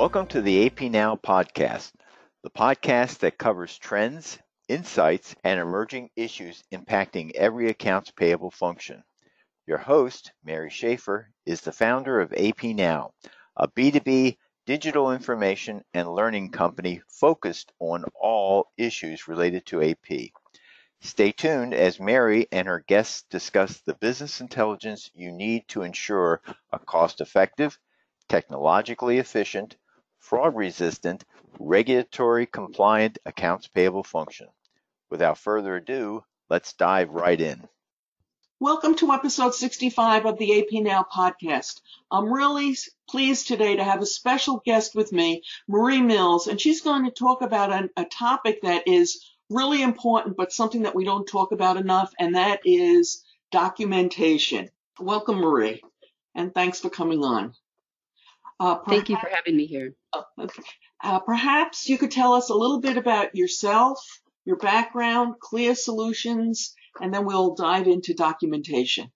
Welcome to the AP Now podcast, the podcast that covers trends, insights, and emerging issues impacting every accounts payable function. Your host, Mary Schaeffer, is the founder of AP Now, a B2B digital information and learning company focused on all issues related to AP. Stay tuned as Mary and her guests discuss the business intelligence you need to ensure a cost-effective, technologically efficient, fraud-resistant, regulatory-compliant accounts payable function. Without further ado, let's dive right in. Welcome to episode 65 of the AP Now podcast. I'm really pleased today to have a special guest with me, Marie Mills, and she's going to talk about a topic that is really important, but something that we don't talk about enough, and that is documentation. Welcome, Marie, and thanks for coming on. Thank you for having me here. Perhaps you could tell us a little bit about yourself, your background, Clear Solutions, and then we'll dive into documentation.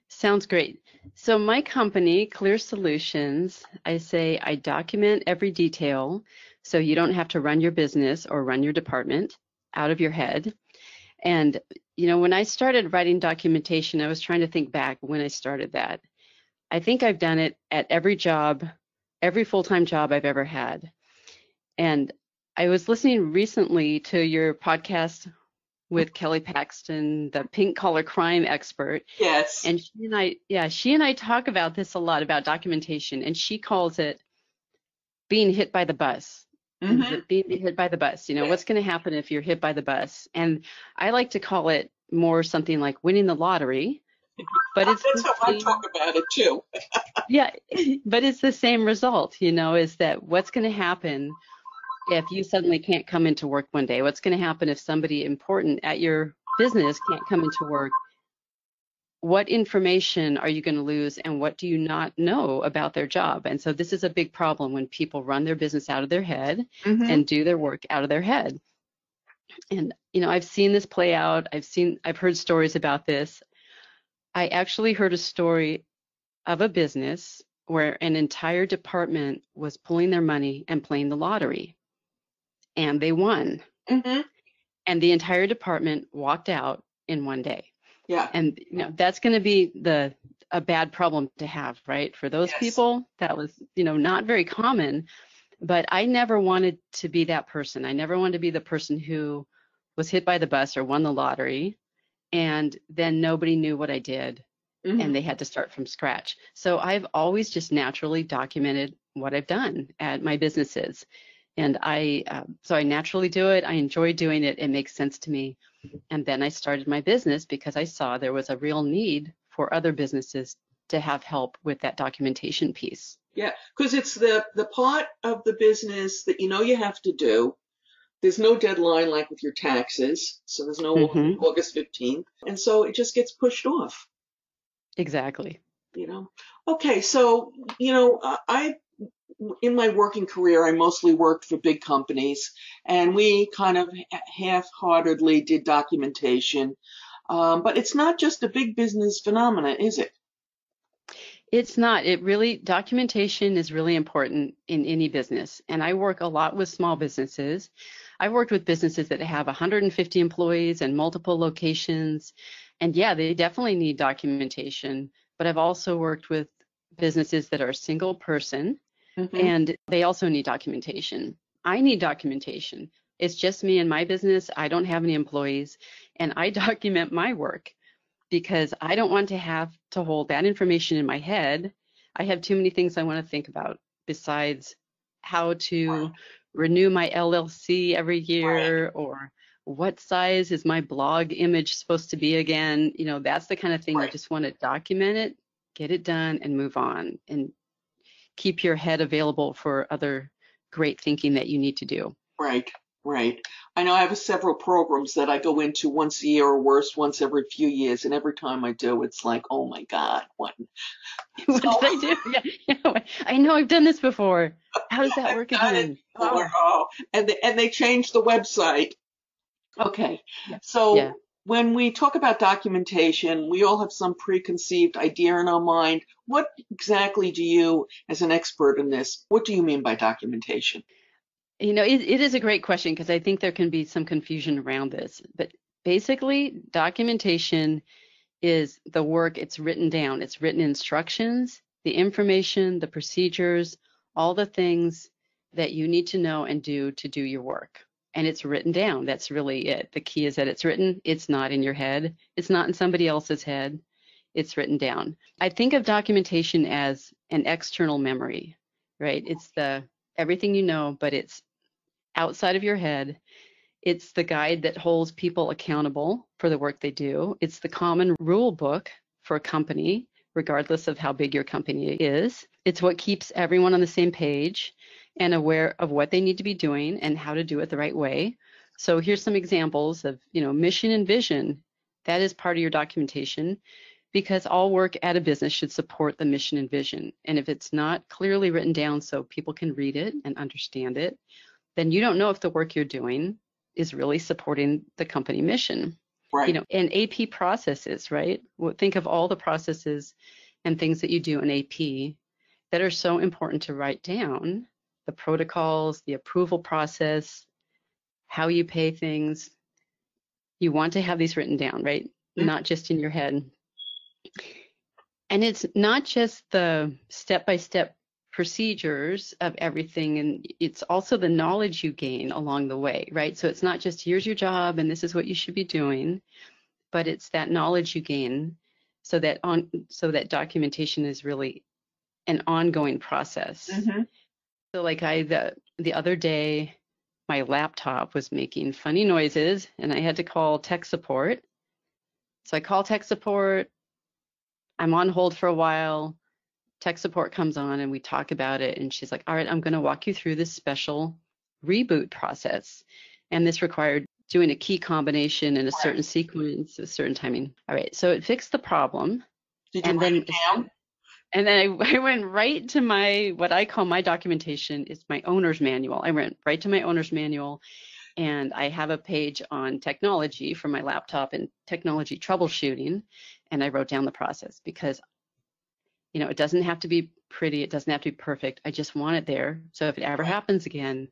Sounds great. So my company, Clear Solutions, I document every detail so you don't have to run your business or run your department out of your head. And, when I started writing documentation, I was trying to think back when I started that. I think I've done it at every job, every full-time job I've ever had. And I was listening recently to your podcast with Kelly Paxton, the pink collar crime expert. Yes. And she and I talk about this a lot, about documentation, and she calls it being hit by the bus. Mm-hmm. Being hit by the bus. What's going to happen if you're hit by the bus? And I like to call it more something like winning the lottery. But that's how I talk about it too. Yeah, but it's the same result, is that what's going to happen if you suddenly can't come into work one day? What's going to happen if somebody important at your business can't come into work? What information are you going to lose, and what do you not know about their job? And so this is a big problem when people run their business out of their head and do their work out of their head. And, I've seen this play out. I've heard stories about this. I actually heard a story of a business where an entire department was pulling their money and playing the lottery, and they won. Mm-hmm. And the entire department walked out in one day. Yeah. And that's going to be a bad problem to have, right? For those people, that was, not very common. But I never wanted to be that person. I never wanted to be the person who was hit by the bus or won the lottery, and then nobody knew what I did, and they had to start from scratch. So I've always just naturally documented what I've done at my businesses. And so I naturally do it. I enjoy doing it. It makes sense to me. And then I started my business because I saw there was a real need for other businesses to have help with that documentation piece. Yeah, because it's the part of the business that you have to do. There's no deadline like with your taxes, so there's no August 15th. And so it just gets pushed off. Exactly. Okay, so, in my working career, I mostly worked for big companies, and we kind of half-heartedly did documentation. But it's not just a big business phenomenon, is it? It's not. Documentation is really important in any business. And I work a lot with small businesses. I've worked with businesses that have 150 employees and multiple locations. And yeah, they definitely need documentation. But I've also worked with businesses that are single person, and they also need documentation. I need documentation. It's just me and my business. I don't have any employees, and I document my work, because I don't want to have to hold that information in my head. I have too many things I want to think about besides how to renew my LLC every year, or what size is my blog image supposed to be again. That's the kind of thing you just want to document it, get it done, and move on, and keep your head available for other great thinking that you need to do. Right. I know I have several programs that I go into once a year, or worse, once every few years. And every time I do, it's like, oh my God, what? What did I do? Yeah, I know I've done this before. How does that work again? And they changed the website. Okay. So When we talk about documentation, we all have some preconceived idea in our mind. What exactly do you, as an expert in this, what do you mean by documentation? It is a great question because I think there can be some confusion around this. But basically, documentation is the work, it's written down, it's written instructions, the information, the procedures, all the things that you need to know and do to do your work. And it's written down. That's really it. The key is that it's written, it's not in your head, it's not in somebody else's head, it's written down. I think of documentation as an external memory, right? It's the everything you know, but it's outside of your head. It's the guide that holds people accountable for the work they do. It's the common rule book for a company, regardless of how big your company is. It's what keeps everyone on the same page and aware of what they need to be doing and how to do it the right way. So here's some examples of, mission and vision. That is part of your documentation because all work at a business should support the mission and vision. And if it's not clearly written down so people can read it and understand it, then you don't know if the work you're doing is really supporting the company mission. Right. And AP processes, right? Think of all the processes and things that you do in AP that are so important to write down, the protocols, the approval process, how you pay things. You want to have these written down, right? Mm-hmm. Not just in your head. And it's not just the step-by-step procedures of everything, and it's also the knowledge you gain along the way, right? So it's not just here's your job and this is what you should be doing, but it's that knowledge you gain so that documentation is really an ongoing process. Mm-hmm. So like the other day, my laptop was making funny noises and I had to call tech support. So I call tech support. I'm on hold for a while. Tech support comes on and we talk about it. And she's like, all right, I'm going to walk you through this special reboot process. And this required doing a key combination in a certain sequence, a certain timing. All right, so it fixed the problem. Did you write it down? And then I went right to what I call my documentation is my owner's manual. I went right to my owner's manual and I have a page on technology for my laptop and technology troubleshooting. And I wrote down the process because, it doesn't have to be pretty. It doesn't have to be perfect. I just want it there. So if it ever happens again,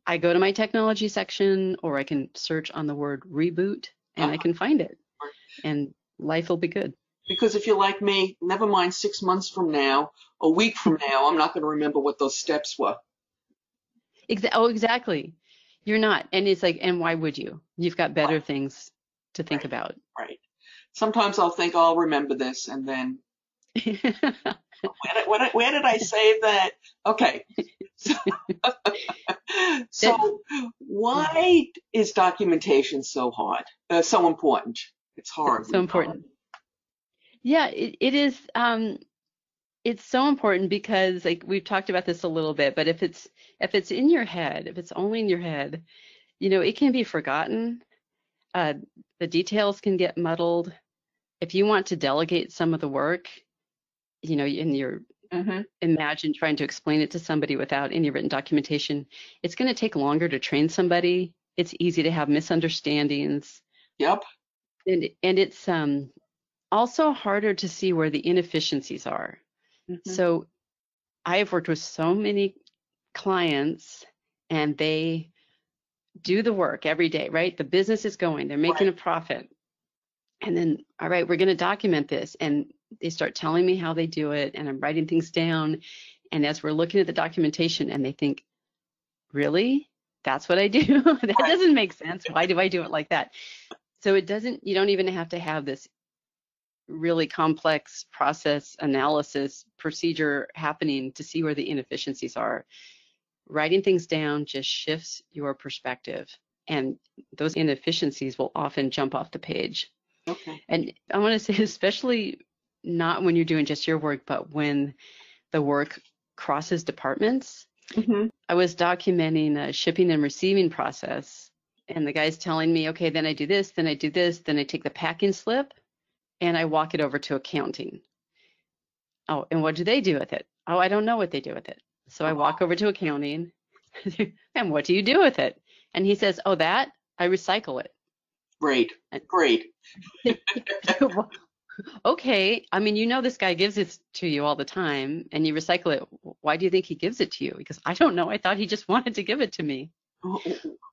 I go to my technology section or I can search on the word reboot and I can find it and life will be good. Because if you're like me, never mind 6 months from now, a week from now, I'm not going to remember what those steps were. Exactly. You're not. And it's like, and why would you? You've got better things to think about. Right. Sometimes I'll think, I'll remember this, and then where did I save that? Okay. So why is documentation so hard? So important? It's hard. So important. Yeah, it is. It's so important because like we've talked about this a little bit, but if it's in your head, if it's only in your head, it can be forgotten. The details can get muddled. If you want to delegate some of the work, and you're imagine trying to explain it to somebody without any written documentation, it's going to take longer to train somebody. It's easy to have misunderstandings. Yep. And it's also harder to see where the inefficiencies are. Mm-hmm. So I've worked with so many clients and they do the work every day, right? The business is going, they're making a profit. And then, all right, we're going to document this. And they start telling me how they do it and I'm writing things down. And as we're looking at the documentation and they think, really? That's what I do? That doesn't make sense. Why do I do it like that? So you don't even have to have this really complex process analysis procedure happening to see where the inefficiencies are. Writing things down just shifts your perspective and those inefficiencies will often jump off the page. Okay. And I want to say, especially not when you're doing just your work, but when the work crosses departments. Mm-hmm. I was documenting a shipping and receiving process and the guy's telling me, okay, then I do this, then I do this, then I take the packing slip and I walk it over to accounting. Oh, and what do they do with it? Oh, I don't know what they do with it. So I walk over to accounting and what do you do with it? And he says, oh, that I recycle it. Great. And Great. well, okay, I mean, this guy gives it to you all the time and you recycle it. Why do you think he gives it to you? Because I don't know. I thought he just wanted to give it to me.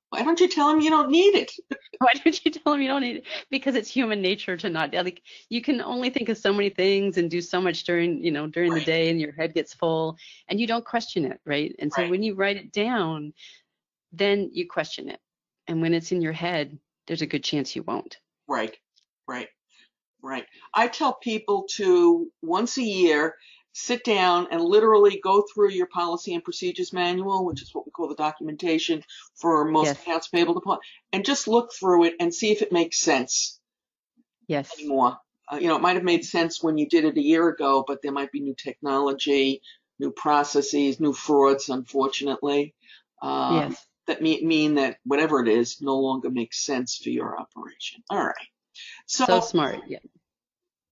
Why don't you tell him you don't need it? Why don't you tell him you don't need it? Because it's human nature to not, like, you can only think of so many things and do so much during the Right. day, and your head gets full and you don't question it, right? And so Right. when you write it down, then you question it. And when it's in your head, there's a good chance you won't. Right. Right. Right. I tell people to once a year sit down and literally go through your policy and procedures manual, which is what we call the documentation for most Yes. accounts payable department, and just look through it and see if it makes sense Yes. anymore. It might have made sense when you did it a year ago, but there might be new technology, new processes, new frauds, unfortunately, Yes. that mean that whatever it is no longer makes sense for your operation. All right. So So smart. Yeah.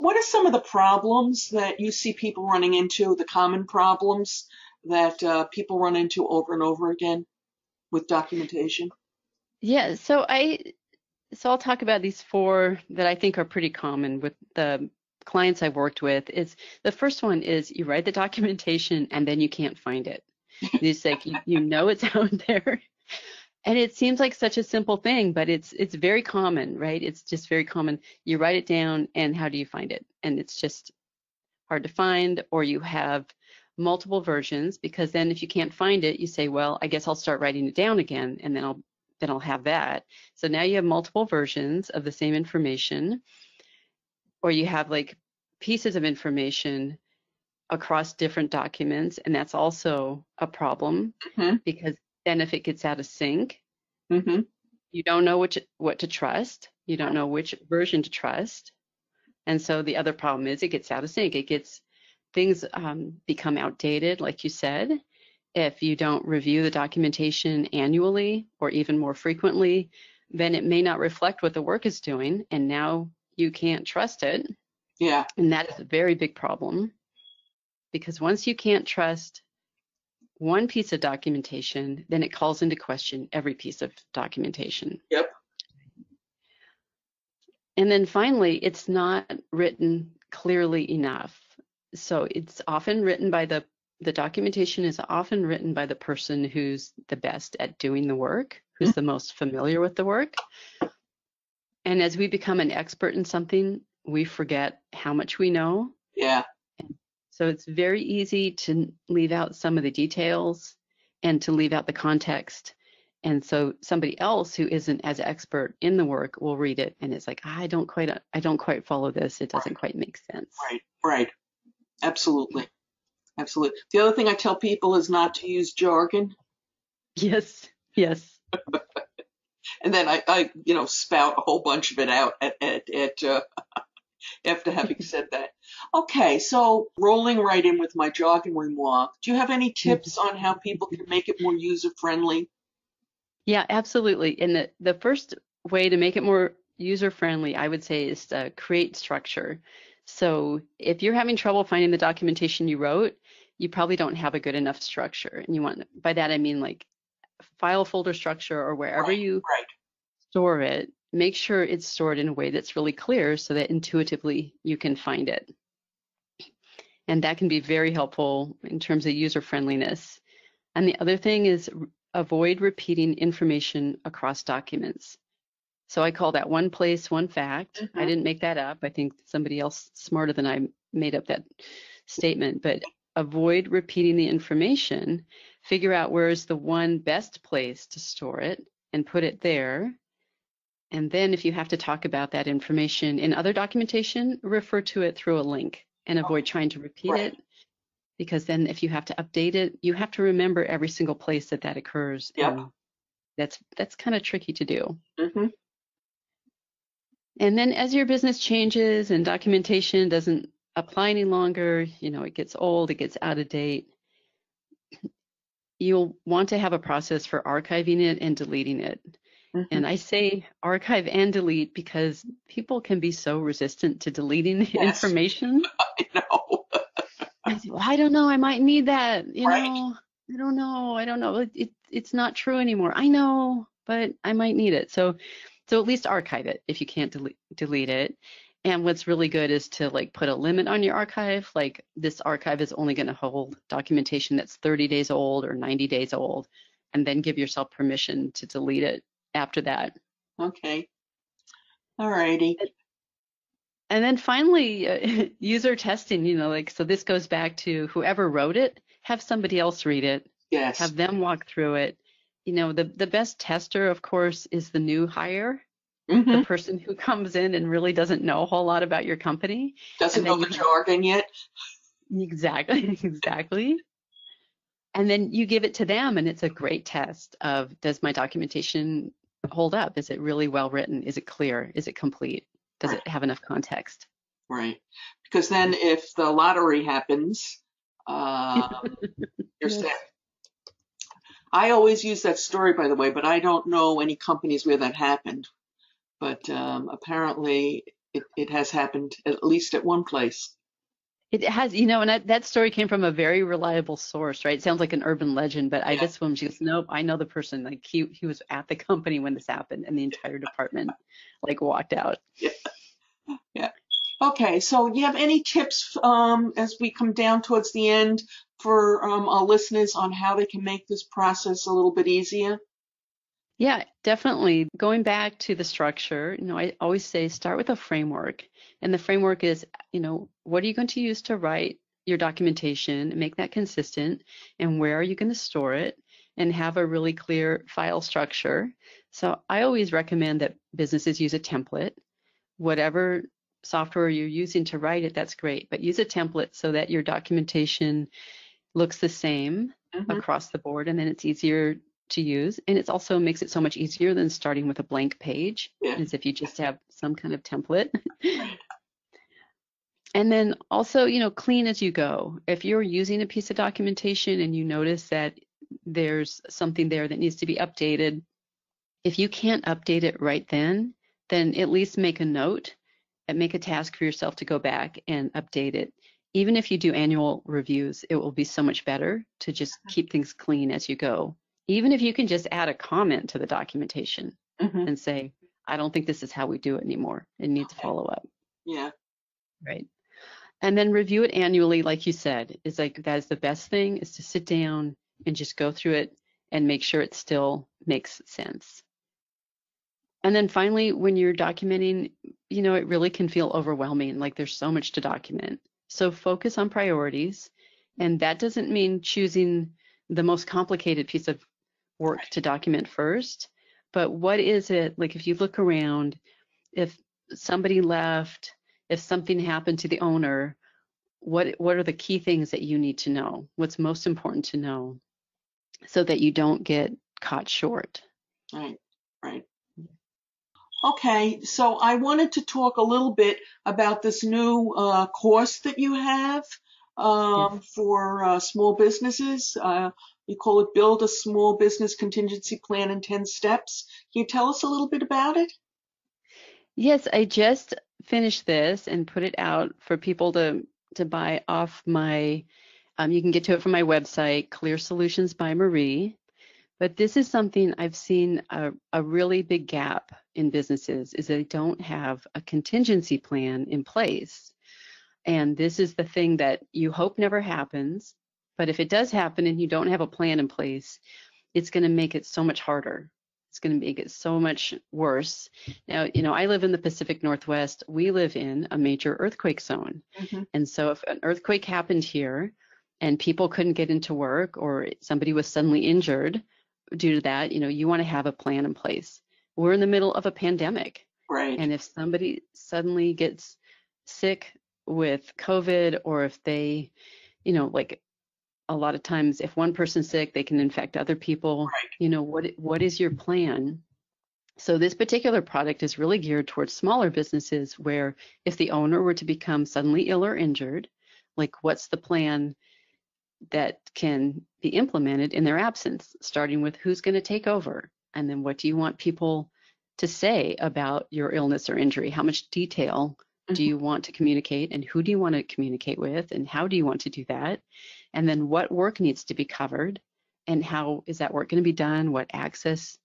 what are some of the problems that you see people running into, the common problems that people run into over and over again with documentation? Yeah. So I'll talk about these four that I think are pretty common with the clients I've worked with. Is the first one is you write the documentation and then you can't find it. It's like you know it's out there. And it seems like such a simple thing, but it's very common, right? It's just very common. You write it down and how do you find it? And it's just hard to find, or you have multiple versions, because then if you can't find it, you say, well, I guess I'll start writing it down again, and then I'll have that. So now you have multiple versions of the same information, or you have like pieces of information across different documents, and that's also a problem Mm-hmm. because then if it gets out of sync, Mm-hmm. you don't know what to trust. You don't know which version to trust. And so the other problem is it gets out of sync. Things become outdated, like you said. If you don't review the documentation annually or even more frequently, then it may not reflect what the work is doing, and now you can't trust it. Yeah. And that is a very big problem, because once you can't trust one piece of documentation, then it calls into question every piece of documentation. Yep. And then finally, it's not written clearly enough. So it's often written by the documentation is often written by the person who's the best at doing the work, who's the most familiar with the work. And as we become an expert in something, we forget how much we know. Yeah. So it's very easy to leave out some of the details and to leave out the context. And so somebody else who isn't as expert in the work will read it and it's like, I don't quite follow this. It doesn't quite make sense. Right. Right. Absolutely. Absolutely. The other thing I tell people is not to use jargon. Yes. Yes. And then I spout a whole bunch of it out after having said that. Okay, so rolling right in with my jargon remark, do you have any tips on how people can make it more user-friendly? Yeah, absolutely. And the first way to make it more user-friendly, I would say, is to create structure. So if you're having trouble finding the documentation you wrote, you probably don't have a good enough structure. And by that I mean like file folder structure, or wherever you store it, make sure it's stored in a way that's really clear so that intuitively you can find it. And that can be very helpful in terms of user friendliness. And the other thing is avoid repeating information across documents. So I call that one place, one fact. Mm-hmm. I didn't make that up. I think somebody else smarter than I made up that statement, but avoid repeating the information. Figure out where is the one best place to store it and put it there. And then if you have to talk about that information in other documentation, refer to it through a link and avoid trying to repeat it, because then if you have to update it, you have to remember every single place that occurs. Yep. And that's kind of tricky to do. Mm-hmm. And then as your business changes and documentation doesn't apply any longer, it gets old, it gets out of date, you'll want to have a process for archiving it and deleting it. Mm-hmm. And I say archive and delete because people can be so resistant to deleting information. I know. I say, well, I don't know, I might need that. I don't know. It's not true anymore. I know, but I might need it. So So at least archive it if you can't delete it. And what's really good is to like put a limit on your archive. Like this archive is only going to hold documentation that's 30 days old or 90 days old, and then give yourself permission to delete it after that. Okay. All righty. And then finally, user testing, like, so this goes back to whoever wrote it, have somebody else read it, Yes. have them walk through it. The best tester, of course, is the new hire, the person who comes in and really doesn't know a whole lot about your company. Doesn't know the jargon yet. Exactly. And then you give it to them, and it's a great test of, does my documentation hold up? Is it really well written? Is it clear? Is it complete? Does it have enough context? Right. Because then if the lottery happens, you're set. I always use that story, by the way, but I don't know any companies where that happened. But apparently it has happened at least at one place. It has, and that story came from a very reliable source, right? It sounds like an urban legend, but this woman, she goes, nope, I know the person. Like he was at the company when this happened, and the entire department like walked out. Yeah. Okay, so do you have any tips as we come down towards the end for our listeners on how they can make this process a little bit easier? Yeah, definitely. Going back to the structure, I always say start with a framework. And the framework is, what are you going to use to write your documentation, make that consistent, and where are you going to store it, and have a really clear file structure. So I always recommend that businesses use a template. Whatever software you're using to write it, that's great, but use a template so that your documentation looks the same across the board, and then it's easier to use. And it also makes it so much easier than starting with a blank page, as if you just have some kind of template. And then also, clean as you go. If you're using a piece of documentation and you notice that there's something there that needs to be updated, if you can't update it right then at least make a note and make a task for yourself to go back and update it. Even if you do annual reviews, it will be so much better to just keep things clean as you go. Even if you can just add a comment to the documentation and say, I don't think this is how we do it anymore. It needs follow up. Yeah. Right. And then review it annually, like you said, is like, that is the best thing, is to sit down and just go through it and make sure it still makes sense. And then finally, when you're documenting, it really can feel overwhelming, like there's so much to document. So focus on priorities. And that doesn't mean choosing the most complicated piece of work to document first, but what is it, like if you look around, if somebody left, if something happened to the owner, what are the key things that you need to know? What's most important to know so that you don't get caught short? Right. Okay, so I wanted to talk a little bit about this new course that you have for small businesses. You call it Build a Small Business Contingency Plan in 10 Steps. Can you tell us a little bit about it? Yes, I just finished this and put it out for people to buy off my, you can get to it from my website, Clear Solutions by Marie. But this is something I've seen a really big gap in businesses, is they don't have a contingency plan in place. And this is the thing that you hope never happens. But if it does happen and you don't have a plan in place, it's going to make it so much harder. It's going to make it so much worse. Now, I live in the Pacific Northwest. We live in a major earthquake zone. And so if an earthquake happened here and people couldn't get into work, or somebody was suddenly injured due to that, you want to have a plan in place. We're in the middle of a pandemic. Right. And if somebody suddenly gets sick with COVID, or if they, like a lot of times, if one person's sick, they can infect other people. Right. What is your plan? So this particular product is really geared towards smaller businesses, where if the owner were to become suddenly ill or injured, like what's the plan that can be implemented in their absence, starting with who's going to take over, and then what do you want people to say about your illness or injury? How much detail do you want to communicate, and who do you want to communicate with, and how do you want to do that? And then what work needs to be covered, and how is that work going to be done? What access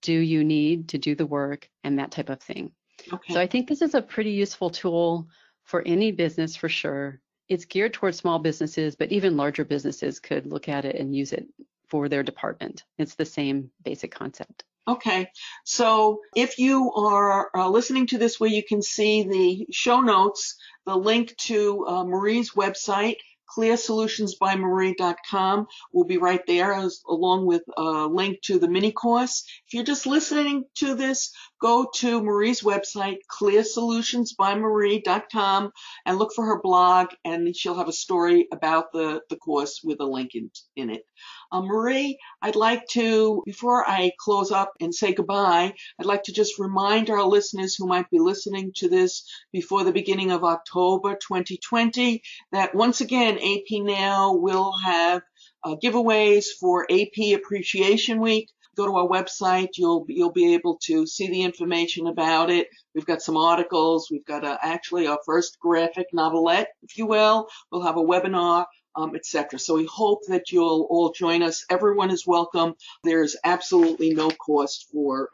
do you need to do the work, and that type of thing. Okay. So I think this is a pretty useful tool for any business for sure. It's geared towards small businesses, but even larger businesses could look at it and use it for their department. It's the same basic concept. Okay, so if you are listening to this where you can see the show notes, the link to Marie's website, clearsolutionsbymarie.com, will be right there, along with a link to the mini course. If you're just listening to this, go to Marie's website, clearsolutionsbymarie.com, and look for her blog, and she'll have a story about the course with a link in it. Marie, I'd like to, before I close up and say goodbye, I'd like to just remind our listeners who might be listening to this before the beginning of October 2020 that once again, AP Now will have giveaways for AP Appreciation Week. Go to our website. You'll be able to see the information about it. We've got some articles. We've got actually our first graphic novelette, if you will. We'll have a webinar, etc. So we hope that you'll all join us. Everyone is welcome. There's absolutely no cost for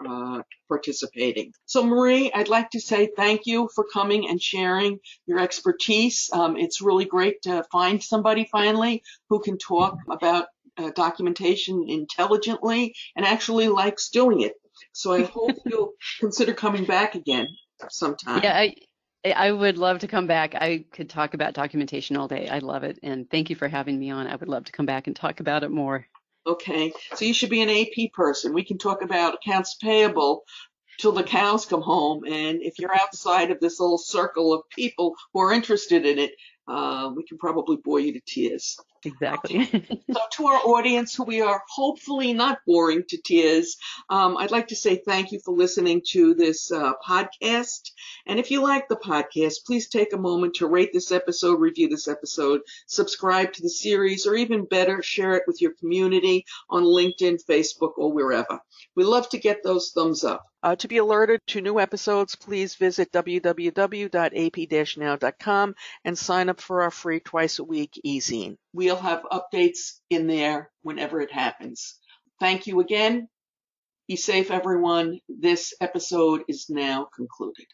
participating. So Marie, I'd like to say thank you for coming and sharing your expertise. It's really great to find somebody finally who can talk about documentation intelligently and actually likes doing it. So I hope you'll consider coming back again sometime. Yeah, I would love to come back. I could talk about documentation all day. I love it. And thank you for having me on. I would love to come back and talk about it more. Okay. So you should be an AP person. We can talk about accounts payable till the cows come home. And if you're outside of this little circle of people who are interested in it, we can probably bore you to tears. Exactly. So to our audience, who we are hopefully not boring to tears, I'd like to say thank you for listening to this podcast. And if you like the podcast, please take a moment to rate this episode, review this episode, subscribe to the series, or even better, share it with your community on LinkedIn, Facebook, or wherever. We love to get those thumbs up. To be alerted to new episodes, please visit www.ap-now.com and sign up for our free twice-a-week e-zine. We'll have updates in there whenever it happens. Thank you again. Be safe, everyone. This episode is now concluded.